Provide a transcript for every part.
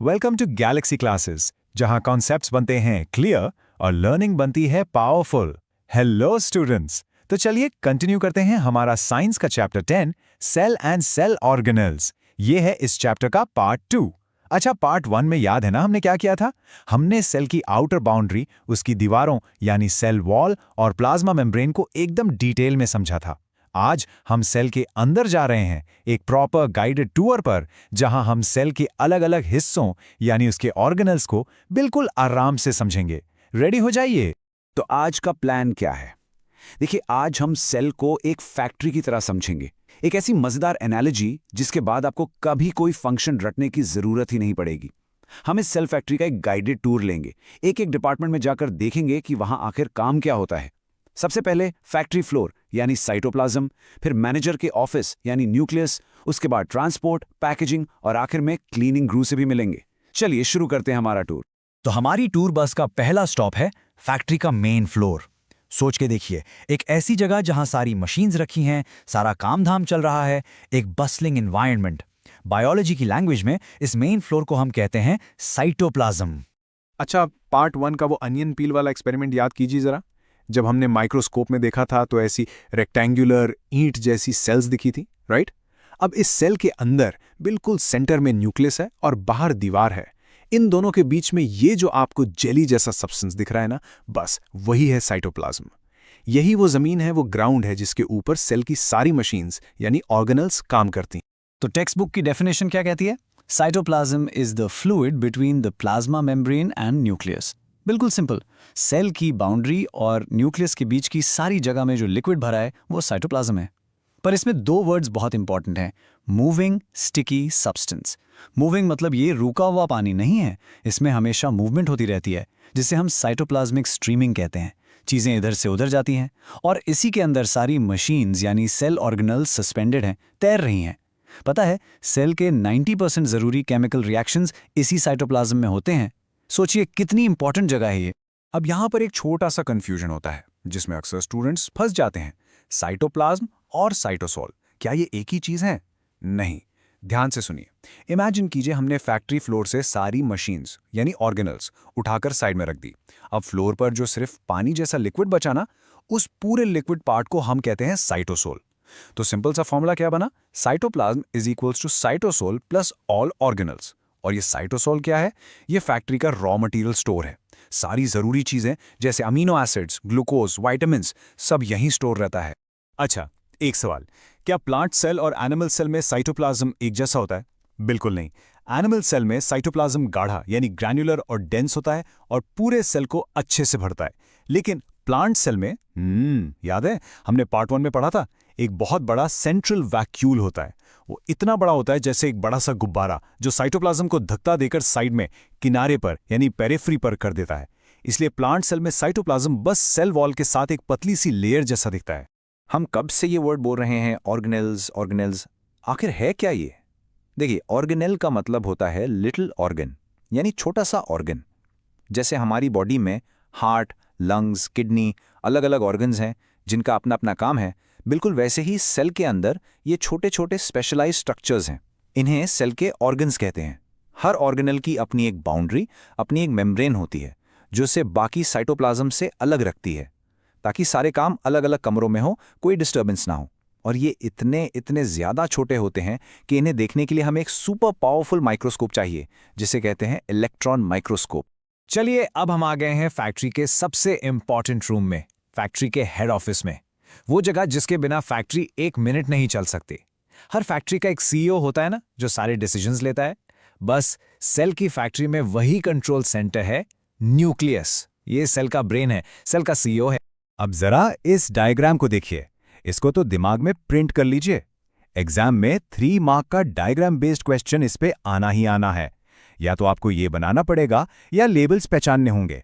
Welcome to Galaxy classes, जहां concepts बनते हैं क्लियर और लर्निंग बनती है पावरफुल। हेलो स्टूडेंट्स, तो चलिए कंटिन्यू करते हैं हमारा साइंस का chapter 10 cell and cell organelles. ये है इस चैप्टर का पार्ट 2। अच्छा, पार्ट 1 में याद है ना हमने क्या किया था? हमने सेल की आउटर बाउंड्री, उसकी दीवारों यानी सेल वॉल और प्लाज्मा मेम्ब्रेन को एकदम डिटेल में समझा था। आज हम सेल के अंदर जा रहे हैं, एक प्रॉपर गाइडेड टूर पर, जहां हम सेल के अलग अलग हिस्सों यानी उसके ऑर्गेनल्स को बिल्कुल आराम से समझेंगे। रेडी हो जाइए। तो आज का प्लान क्या है? देखिए, आज हम सेल को एक फैक्ट्री की तरह समझेंगे। एक ऐसी मजेदार एनालॉजी जिसके बाद आपको कभी कोई फंक्शन रटने की जरूरत ही नहीं पड़ेगी। हम इस सेल फैक्ट्री का एक गाइडेड टूर लेंगे, एक एक डिपार्टमेंट में जाकर देखेंगे कि वहां आखिर काम क्या होता है। सबसे पहले फैक्ट्री फ्लोर यानी साइटोप्लाज्म, फिर मैनेजर के ऑफिस यानी न्यूक्लियस, उसके बाद ट्रांसपोर्ट, पैकेजिंग और आखिर में क्लीनिंग ग्रू से भी मिलेंगे। चलिए शुरू करते हैं हमारा टूर। तो हमारी टूर बस का पहला स्टॉप है फैक्ट्री का मेन फ्लोर। सोच के देखिए, एक ऐसी जगह जहां सारी मशीन्स रखी हैं, सारा काम धाम चल रहा है, एक बस्लिंग एनवायरनमेंट। बायोलॉजी की लैंग्वेज में इस मेन फ्लोर को हम कहते हैं साइटोप्लाज्म। अच्छा, पार्ट 1 का वो अनियन पील वाला एक्सपेरिमेंट याद कीजिए जरा। जब हमने माइक्रोस्कोप में देखा था तो ऐसी रेक्टेंगुलर ईंट जैसी सेल्स दिखी थी, राइट? अब इस सेल के अंदर बिल्कुल सेंटर में न्यूक्लियस है और बाहर दीवार है। इन दोनों के बीच में ये जो आपको जेली जैसा सब्सटेंस दिख रहा है ना, बस वही है साइटोप्लाज्म। यही वो जमीन है, वो ग्राउंड है जिसके ऊपर सेल की सारी मशीन्स यानी ऑर्गेनल्स काम करती हैं। तो टेक्स्ट बुक की डेफिनेशन क्या कहती है? Cytoplasm is the fluid between the plasma membrane and nucleus. बिल्कुल सिंपल। सेल की बाउंड्री और न्यूक्लियस के बीच की सारी जगह में जो लिक्विड भरा है वो साइटोप्लाज्म है। पर इसमें दो वर्ड्स बहुत इंपॉर्टेंट हैं, मूविंग, स्टिकी, सब्सटेंस। मूविंग मतलब ये रुका हुआ पानी नहीं है, इसमें हमेशा मूवमेंट होती रहती है, जिसे हम साइटोप्लाज्मिक स्ट्रीमिंग कहते हैं। चीजें इधर से उधर जाती हैं और इसी के अंदर सारी मशीन्स यानी सेल ऑर्गेनल्स सस्पेंडेड हैं, तैर रही हैं। पता है, सेल के 90% जरूरी केमिकल रिएक्शंस इसी साइटोप्लाज्म में होते हैं। सोचिए कितनी इंपॉर्टेंट जगह है ये। अब यहाँ पर एक छोटा सा कंफ्यूजन होता है जिसमें अक्सर स्टूडेंट्स फंस जाते हैं। साइटोप्लाज्म और साइटोसोल, क्या ये एक ही चीज है? नहीं, ध्यान से सुनिए। इमेजिन कीजिए हमने फैक्ट्री फ्लोर से सारी मशीन्स यानी ऑर्गेनल्स उठाकर साइड में रख दी। अब फ्लोर पर जो सिर्फ पानी जैसा लिक्विड बचा ना, उस पूरे लिक्विड पार्ट को हम कहते हैं साइटोसोल। तो सिंपल सा फॉर्मूला क्या बना? Cytoplasm is equals to cytosol plus all organelles. और ये साइटोसोल क्या है? ये फैक्ट्री का रॉ मटेरियल स्टोर है। सारी जरूरी चीजें जैसे अमीनो एसिड्स, ग्लूकोज, विटामिन्स सब यहीं स्टोर रहता है। अच्छा, एक सवाल, क्या प्लांट सेल और एनिमल सेल में साइटोप्लाज्म एक जैसा होता है? बिल्कुल नहीं। एनिमल सेल में साइटोप्लाज्म गाढ़ा यानी ग्रैन्युलर और डेंस होता है और पूरे सेल को अच्छे से भरता है। लेकिन प्लांट सेल में, याद है हमने पार्ट 1 में पढ़ा था, एक बहुत बड़ा सेंट्रल वैक्यूल होता है। वो इतना बड़ा होता है जैसे एक बड़ा सा गुब्बारा, जो साइटोप्लाज्म को धक्का देकर साइड में, किनारे पर यानी पेरिफेरी पर कर देता है। इसलिए प्लांट सेल में साइटोप्लाज्म बस सेल वॉल के साथ एक पतली सी लेयर जैसा दिखता है। हम कब से ये वर्ड बोल रहे हैं, ऑर्गेनेल्स ऑर्गेनेल्स? आखिर है क्या ये? देखिए, ऑर्गेनेल का मतलब होता है लिटिल ऑर्गन यानी छोटा सा ऑर्गन। जैसे हमारी बॉडी में हार्ट, लंग्स, किडनी, अलग अलग ऑर्गन्स हैं जिनका अपना अपना काम है, बिल्कुल वैसे ही सेल के अंदर ये छोटे छोटे स्पेशलाइज्ड स्ट्रक्चर्स हैं। इन्हें सेल के ऑर्गन्स कहते हैं। हर ऑर्गेनेल की अपनी एक बाउंड्री, अपनी एक मेम्ब्रेन होती है जो इसे बाकी साइटोप्लाज्म से अलग रखती है, ताकि सारे काम अलग अलग कमरों में हो, कोई डिस्टर्बेंस ना हो। और ये इतने इतने ज्यादा छोटे होते हैं कि इन्हें देखने के लिए हमें एक सुपर पावरफुल माइक्रोस्कोप चाहिए, जिसे कहते हैं इलेक्ट्रॉन माइक्रोस्कोप। चलिए, अब हम आ गए हैं फैक्ट्री के सबसे इंपॉर्टेंट रूम में, फैक्ट्री के हेड ऑफिस में। वो जगह जिसके बिना फैक्ट्री एक मिनट नहीं चल सकती। हर फैक्ट्री का एक सीईओ होता है ना, जो सारे डिसीजंस लेता है। बस सेल की फैक्ट्री में वही कंट्रोल सेंटर है, न्यूक्लियस। ये सेल का ब्रेन है, सेल का सीईओ है। अब जरा इस डायग्राम को देखिए, इसको तो दिमाग में प्रिंट कर लीजिए। एग्जाम में 3 मार्क का डायग्राम बेस्ड क्वेश्चन इस पे आना ही आना है। या तो आपको ये बनाना पड़ेगा या लेबल्स पहचानने होंगे।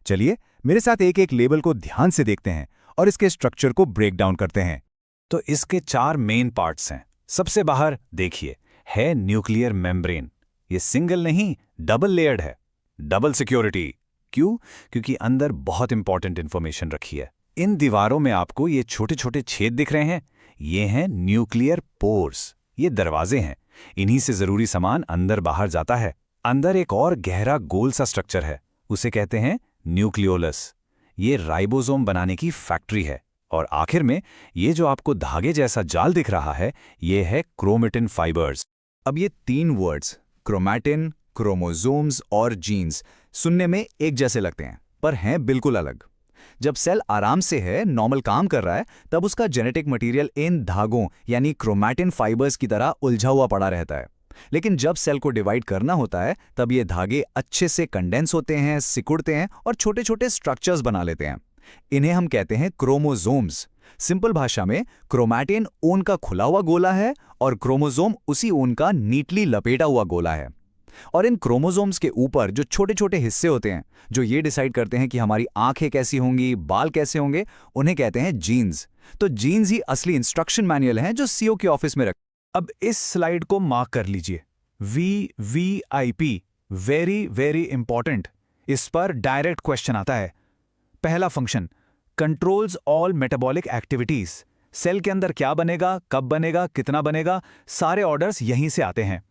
चलिए मेरे साथ एक एक लेबल को ध्यान से देखते हैं और इसके स्ट्रक्चर को ब्रेक डाउन करते हैं। तो इसके 4 मेन पार्ट्स हैं। सबसे बाहर देखिए है न्यूक्लियर मेम्ब्रेन। ये सिंगल नहीं, डबल लेयर्ड है। Double security. क्यों? क्योंकि अंदर बहुत इंपॉर्टेंट इंफॉर्मेशन रखी है। इन दीवारों में आपको ये छोटे छोटे छेद दिख रहे हैं, ये हैं न्यूक्लियर पोर्स। ये दरवाजे हैं, इन्हीं से जरूरी सामान अंदर बाहर जाता है। अंदर एक और गहरा गोल सा स्ट्रक्चर है, उसे कहते हैं न्यूक्लियोलस। ये राइबोसोम बनाने की फैक्ट्री है। और आखिर में ये जो आपको धागे जैसा जाल दिख रहा है, ये है क्रोमेटिन फाइबर्स। अब ये 3 वर्ड्स क्रोमैटिन, क्रोमोसोम्स और जीन्स सुनने में एक जैसे लगते हैं, पर हैं बिल्कुल अलग। जब सेल आराम से है, नॉर्मल काम कर रहा है, तब उसका जेनेटिक मटेरियल इन धागों यानी क्रोमैटिन फाइबर्स की तरह उलझा हुआ पड़ा रहता है। लेकिन जब सेल को डिवाइड करना होता है, तब ये धागे अच्छे से कंडेंस होते हैं, सिकुड़ते हैं और छोटे छोटे स्ट्रक्चर्स बना लेते हैं। इन्हें हम कहते हैं क्रोमोसोम्स। सिंपल भाषा में क्रोमैटिन ऊन का खुला हुआ गोला है और क्रोमोसोम उसी ऊन का नीटली लपेटा हुआ गोला है। और इन क्रोमोसोम्स के ऊपर जो छोटे छोटे हिस्से होते हैं, जो ये डिसाइड करते हैं कि हमारी आंखें कैसी होंगी, बाल कैसे होंगे, उन्हें कहते हैं जीन्स। तो जीन्स ही असली इंस्ट्रक्शन मैनुअल हैं जो सीईओ के ऑफिस में रख। अब इस स्लाइड को मार्क कर लीजिए, VVIP, वेरी वेरी इंपॉर्टेंट। इस पर डायरेक्ट क्वेश्चन आता है। पहला function, controls all metabolic activities. Cell के अंदर क्या बनेगा, कब बनेगा, कितना बनेगा, सारे ऑर्डर्स यहीं से आते हैं।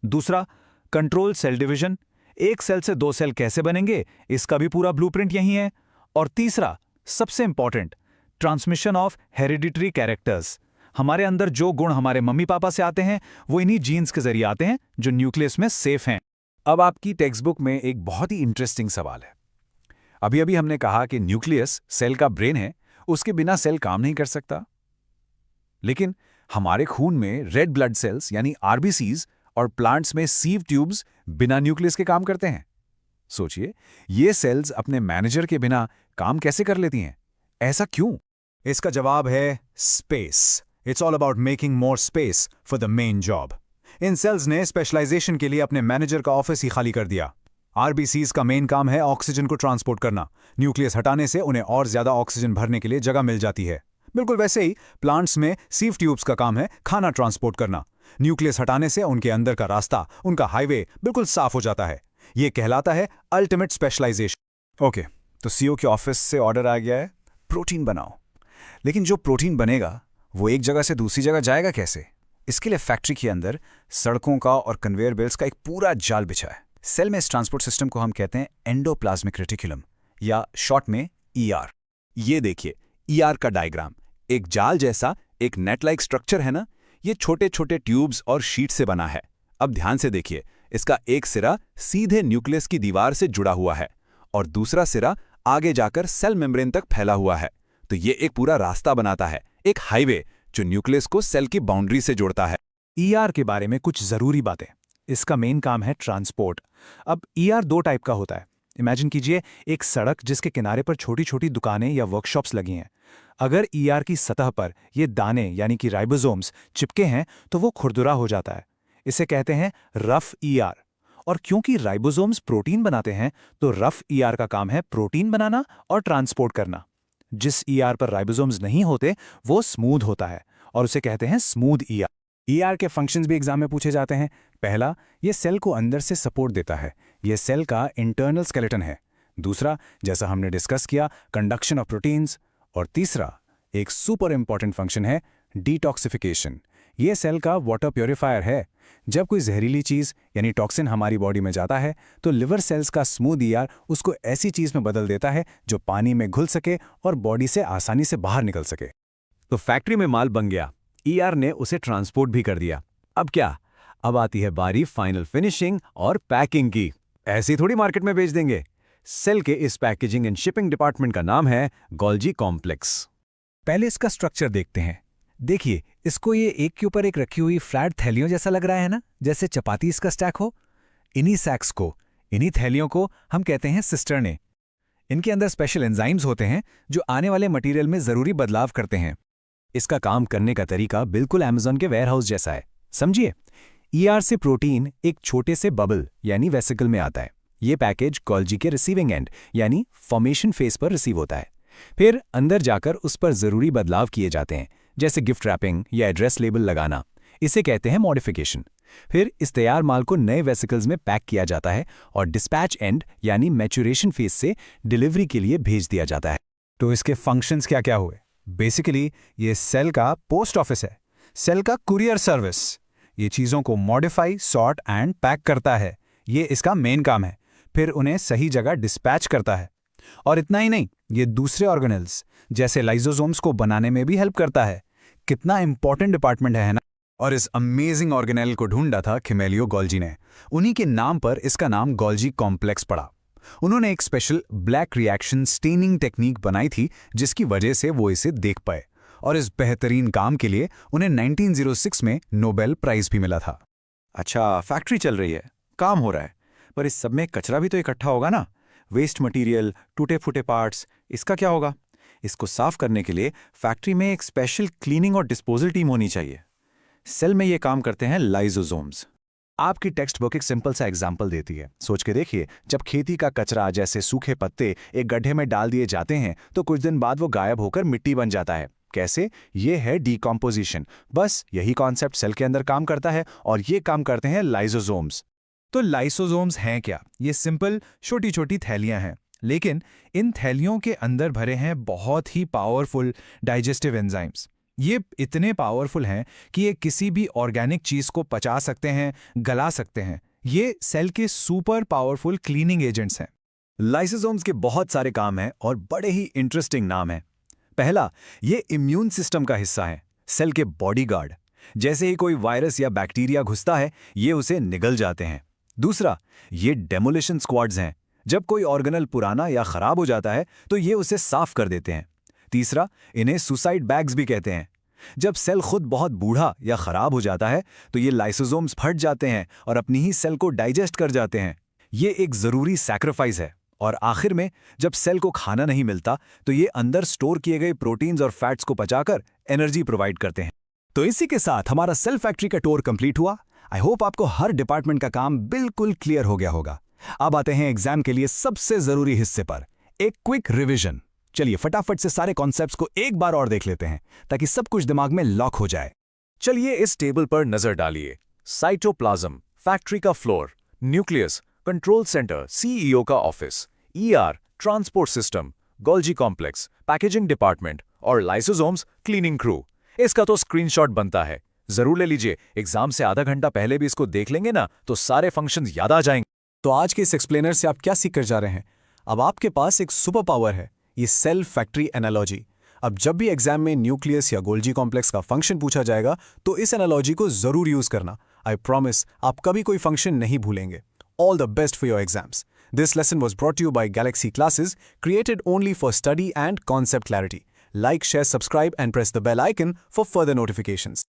दूसरा, कंट्रोल सेल डिवीजन, एक सेल से 2 सेल कैसे बनेंगे, इसका भी पूरा ब्लूप्रिंट यहीं है। और तीसरा, सबसे important, transmission of hereditary characters. हमारे अंदर जो गुण हमारे मम्मी पापा से आते हैं, वो इन्हीं जीन्स के जरिए आते हैं जो न्यूक्लियस में सेफ हैं। अब आपकी टेक्स्ट बुक में एक बहुत ही इंटरेस्टिंग सवाल है। अभी अभी हमने कहा कि न्यूक्लियस सेल का ब्रेन है, उसके बिना सेल काम नहीं कर सकता। लेकिन हमारे खून में रेड ब्लड सेल्स यानी आरबीसीज और प्लांट्स में सीव ट्यूब्स बिना न्यूक्लियस के काम करते हैं। सोचिए, ये सेल्स अपने मैनेजर के बिना काम कैसे कर लेती हैं? ऐसा क्यों? इसका जवाब है space. It's all about making more space for the main job. इन सेल्स ने स्पेशलाइजेशन के लिए अपने मैनेजर का ऑफिस ही खाली कर दिया। आरबीसीज का मेन काम है ऑक्सीजन को ट्रांसपोर्ट करना। न्यूक्लियस हटाने से उन्हें और ज्यादा ऑक्सीजन भरने के लिए जगह मिल जाती है। बिल्कुल वैसे ही प्लांट्स में सीव ट्यूब्स का काम है खाना ट्रांसपोर्ट करना। न्यूक्लियस हटाने से उनके अंदर का रास्ता, उनका हाईवे बिल्कुल साफ हो जाता है। यह कहलाता है अल्टीमेट स्पेशलाइजेशन। ओके, तो सीईओ के ऑफिस से ऑर्डर आ गया है, प्रोटीन बनाओ। लेकिन जो प्रोटीन बनेगा वो एक जगह से दूसरी जगह जाएगा कैसे? इसके लिए फैक्ट्री के अंदर सड़कों का और कन्वेयर बेल्ट्स का एक पूरा जाल बिछा है। सेल में इस ट्रांसपोर्ट सिस्टम को हम कहते हैं एंडोप्लाज्मिक रेटिकुलम या शॉर्ट में ईआर। ये देखिए ईआर का डायग्राम, एक जाल जैसा एक नेट लाइक स्ट्रक्चर है ना। ये छोटे छोटे ट्यूब्स और शीट से बना है। अब ध्यान से देखिए, इसका एक सिरा सीधे न्यूक्लियस की दीवार से जुड़ा हुआ है और दूसरा सिरा आगे जाकर सेल मेम्ब्रेन तक फैला हुआ है। तो ये एक पूरा रास्ता बनाता है, एक हाईवे जो न्यूक्लियस को सेल की बाउंड्री से जोड़ता है। ईआर के बारे में कुछ जरूरी बातें। इसका मेन काम है ट्रांसपोर्ट। अब ईआर 2 टाइप का होता है। इमेजिन कीजिए एक सड़क जिसके किनारे पर छोटी छोटी दुकानें या वर्कशॉप्स लगी हैं। अगर ईआर की सतह पर ये दाने यानी कि राइबोसोम्स चिपके हैं तो वो खुरदुरा हो जाता है। इसे कहते हैं रफ ईआर। और क्योंकि राइबोसोम्स प्रोटीन बनाते हैं तो रफ ईआर का काम है प्रोटीन बनाना और ट्रांसपोर्ट करना। जिस ईआर पर राइबोसोम्स नहीं होते वो स्मूथ होता है और उसे कहते हैं स्मूथ ईआर। ईआर के फंक्शंस भी एग्जाम में पूछे जाते हैं। पहला, ये सेल को अंदर से सपोर्ट देता है। ये सेल का इंटरनल स्केलेटन है। दूसरा, जैसा हमने डिस्कस किया, कंडक्शन ऑफ प्रोटीन्स। और तीसरा, एक सुपर इंपॉर्टेंट फंक्शन है डिटॉक्सिफिकेशन। ये सेल का वाटर प्योरीफायर है। जब कोई जहरीली चीज यानी टॉक्सिन हमारी बॉडी में जाता है तो लिवर सेल्स का स्मूथ ईआर उसको ऐसी चीज में बदल देता है जो पानी में घुल सके और बॉडी से आसानी से बाहर निकल सके। तो फैक्ट्री में माल बन गया, ईआर ने उसे ट्रांसपोर्ट भी कर दिया। अब क्या? अब आती है बारी फाइनल फिनिशिंग और पैकिंग की। ऐसी थोड़ी मार्केट में बेच देंगे। सेल के इस पैकेजिंग एंड शिपिंग डिपार्टमेंट का नाम है गोल्जी कॉम्प्लेक्स। पहले इसका स्ट्रक्चर देखते हैं। देखिए, इसको ये एक के ऊपर एक रखी हुई फ्लैट थैलियों जैसा लग रहा है ना, जैसे चपाती इसका स्टैक हो। इन्हीं सैक्स को, इन्हीं थैलियों को हम कहते हैं सिस्टर्ने। इनके अंदर स्पेशल एंजाइम्स होते हैं जो आने वाले मटेरियल में जरूरी बदलाव करते हैं। इसका काम करने का तरीका बिल्कुल अमेज़न के वेयरहाउस जैसा है। समझिए, ईआर से प्रोटीन एक छोटे से बबल यानी वेसिकल में आता है। ये पैकेज गोल्जी के रिसीविंग एंड यानी फॉर्मेशन फेज पर रिसीव होता है। फिर अंदर जाकर उस पर जरूरी बदलाव किए जाते हैं, जैसे गिफ्ट रैपिंग या एड्रेस लेबल लगाना। इसे कहते हैं मॉडिफिकेशन। फिर इस तैयार माल को नए वेसिकल्स में पैक किया जाता है और डिस्पैच एंड यानी मैच्योरेशन फेज से डिलीवरी के लिए भेज दिया जाता है। तो इसके फंक्शंस क्या क्या हुए? बेसिकली ये सेल का पोस्ट ऑफिस है, सेल का कुरियर सर्विस। ये चीज़ों को मॉडिफाई, सॉर्ट एंड पैक करता है। ये इसका मेन काम है, फिर उन्हें सही जगह डिस्पैच करता है। और इतना ही नहीं, ये दूसरे ऑर्गेनेल्स जैसे लाइसोसोम्स को बनाने में भी हेल्प करता है। कितना इंपॉर्टेंट डिपार्टमेंट है ना। और इस अमेजिंग ऑर्गेनेल को ढूंढा था खिमेलियो गोल्जी ने। उन्हीं के नाम पर इसका नाम गोल्जी कॉम्प्लेक्स पड़ा। उन्होंने एक special black reaction staining technique बनाई थी, जिसकी वजह से वो इसे देख पाए, और इस बेहतरीन काम के लिए उन्हें 1906 में नोबेल प्राइज भी मिला था। अच्छा, फैक्ट्री चल रही है, काम हो रहा है, पर इस सब में कचरा भी तो इकट्ठा होगा ना। वेस्ट मटेरियल, टूटे फूटे पार्ट्स, इसका क्या होगा? इसको साफ करने के लिए फैक्ट्री में एक स्पेशल क्लीनिंग और डिस्पोजल टीम होनी चाहिए। सेल में ये काम करते हैं लाइसोसोम्स। आपकी टेक्स्ट बुक एक सिंपल सा एग्जाम्पल देती है। सोच के देखिए, जब खेती का कचरा जैसे सूखे पत्ते एक गड्ढे में डाल दिए जाते हैं तो कुछ दिन बाद वो गायब होकर मिट्टी बन जाता है। कैसे? ये है डीकॉम्पोजिशन। बस यही कॉन्सेप्ट सेल के अंदर काम करता है, और ये काम करते हैं लाइसोसोम्स। तो लाइसोसोम्स हैं क्या? ये सिंपल छोटी छोटी थैलियां हैं, लेकिन इन थैलियों के अंदर भरे हैं बहुत ही पावरफुल डाइजेस्टिव एंजाइम्स। ये इतने पावरफुल हैं कि ये किसी भी ऑर्गेनिक चीज को पचा सकते हैं, गला सकते हैं। ये सेल के सुपर पावरफुल क्लीनिंग एजेंट्स हैं। लाइसोसोम्स के बहुत सारे काम हैं और बड़े ही इंटरेस्टिंग नाम हैं। पहला, ये इम्यून सिस्टम का हिस्सा है, सेल के बॉडीगार्ड। जैसे ही कोई वायरस या बैक्टीरिया घुसता है, ये उसे निगल जाते हैं। दूसरा, ये डेमोलिशन स्क्वाड्स हैं। जब कोई ऑर्गेनल पुराना या खराब हो जाता है तो ये उसे साफ कर देते हैं। तीसरा, इन्हें सुसाइड बैग्स भी कहते हैं। जब सेल खुद बहुत बूढ़ा या खराब हो जाता है तो ये लाइसोसोम्स फट जाते हैं और अपनी ही सेल को डाइजेस्ट कर जाते हैं। ये एक ज़रूरी सैक्रिफाइस है। और आखिर में, जब सेल को खाना नहीं मिलता तो ये अंदर स्टोर किए गए प्रोटीन्स और फैट्स को पचाकर एनर्जी प्रोवाइड करते हैं। तो इसी के साथ हमारा सेल फैक्ट्री का टूर कंप्लीट हुआ। आई होप आपको हर डिपार्टमेंट का काम बिल्कुल क्लियर हो गया होगा। अब आते हैं एग्जाम के लिए सबसे जरूरी हिस्से पर, एक क्विक रिवीजन। चलिए फटाफट से सारे कॉन्सेप्ट्स को एक बार और देख लेते हैं ताकि सब कुछ दिमाग में लॉक हो जाए। चलिए इस टेबल पर नजर डालिए। साइटोप्लाज्म, फैक्ट्री का floor. Nucleus, control centre, CEO का office. ER, transport system. Golgi complex, packaging department. और लाइसोसोम्स, क्लीनिंग क्रू। इसका तो स्क्रीनशॉट बनता है, जरूर ले लीजिए। एग्जाम से आधा घंटा पहले भी इसको देख लेंगे ना तो सारे फंक्शंस याद आ जाएंगे। तो आज के इस एक्सप्लेनर से आप क्या सीख कर जा रहे हैं? अब आपके पास एक सुपर पावर है, ये सेल फैक्ट्री एनालॉजी। अब जब भी एग्जाम में न्यूक्लियस या गोल्जी कॉम्प्लेक्स का फंक्शन पूछा जाएगा तो इस एनालॉजी को जरूर यूज करना। आई प्रॉमिस आप कभी कोई फंक्शन नहीं भूलेंगे। All the best for your exams. This lesson was brought to you by Galaxy Classes, created only for study and concept clarity. Like, share, subscribe and press the bell icon for further notifications.